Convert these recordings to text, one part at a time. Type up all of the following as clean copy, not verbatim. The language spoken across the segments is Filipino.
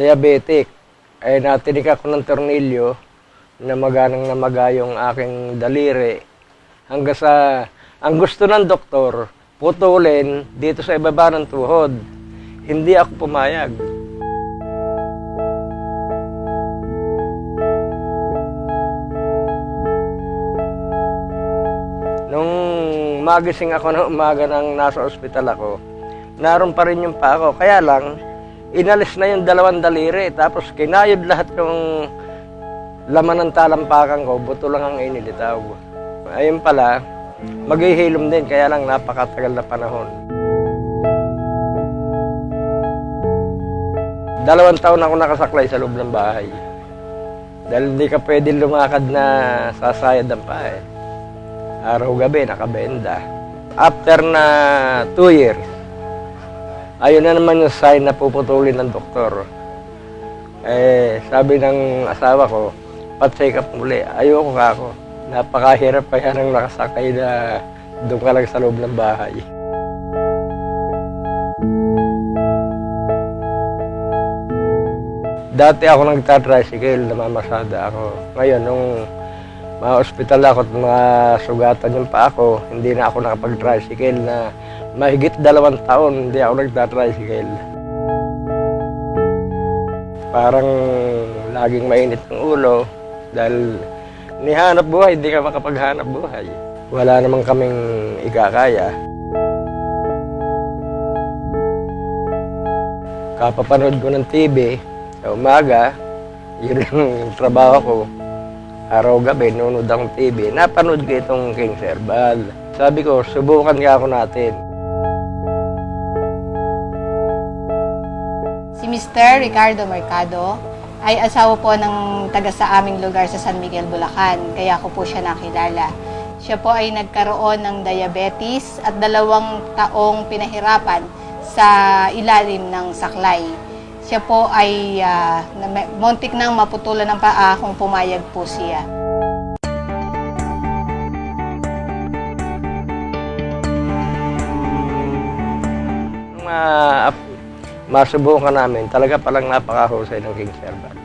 diabetic. Ay natinik ako ng tornilyo, namaga yung aking daliri. Hanggang sa, ang gusto ng doktor, putulin dito sa ibaba ng tuhod. Hindi ako pumayag. Nung magising ako ng umaga nang nasa ospital ako, naroon pa rin yung pa ako. Kaya lang, inalis na yung dalawang daliri, tapos kinayod lahat yung laman ng talampakan ko, buto lang ang inilitaw. Ayun pala, maghihilom din, kaya lang napakatagal na panahon. 2 taon ako nakasaklay sa loob ng bahay. Dahil hindi ka pwedeng lumakad na sasayad ang paa. Araw-gabi, nakabenda. After na 2 years, ayun na naman yung sign na puputulin ng doktor. Sabi ng asawa ko, pat-check up muli. Ayoko ka ako. Napakahirap kaya nang nakasakay na doon ka lang sa loob ng bahay. Dati ako nagtatricycle, namamasada ako. Ngayon, nung ma-hospital ako at masugatan yung pa ako, hindi na ako nakapag-tricycle na mahigit 2 taon, hindi ako nagtatricycle. Parang laging mainit ang ulo dahil nihanap buhay, hindi ka makapaghanap buhay. Wala naman kaming ikakaya. Kapapanood ko ng TV, sa umaga, yun lang yung trabaho ko. Araw-gabi, nunod akong TV. Napanood ko itong King Herbal. Sabi ko, subukan nga ako natin. Si Mr. Ricardo Mercado ay asawa po ng taga sa aming lugar sa San Miguel, Bulacan. Kaya ko po siya nakilala. Siya po ay nagkaroon ng diabetes at 2 taong pinahirapan sa ilalim ng saklay. Siya po ay muntik nang maputulan ng paa kung pumayag po siya. Masubukan namin, talaga palang napakahusay ng King Herbal.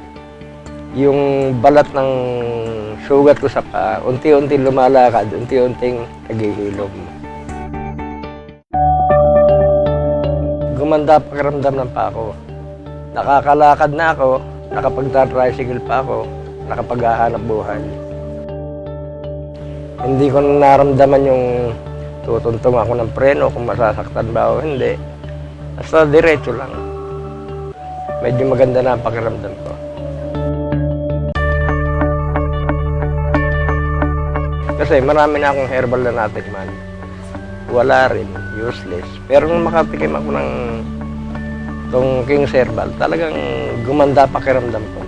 Yung balat ng sugat ko sa paa, unti-unti lumalakad, unti-unting naghihilom. Gumanda pakiramdam ng paa ko. Nakakalakad na ako, nakapag-tricycle pa ako, nakapaghahanap buhay. Hindi ko naramdaman yung tutuntong ako ng preno kung masasaktan ba o hindi. Basta diretso lang. Medyo maganda na ang pakiramdam ko. Kasi marami na akong herbal na natikman. Wala rin, useless. Pero nung makatikim ako ng itong King Herbal, talagang gumanda pakiramdam ko.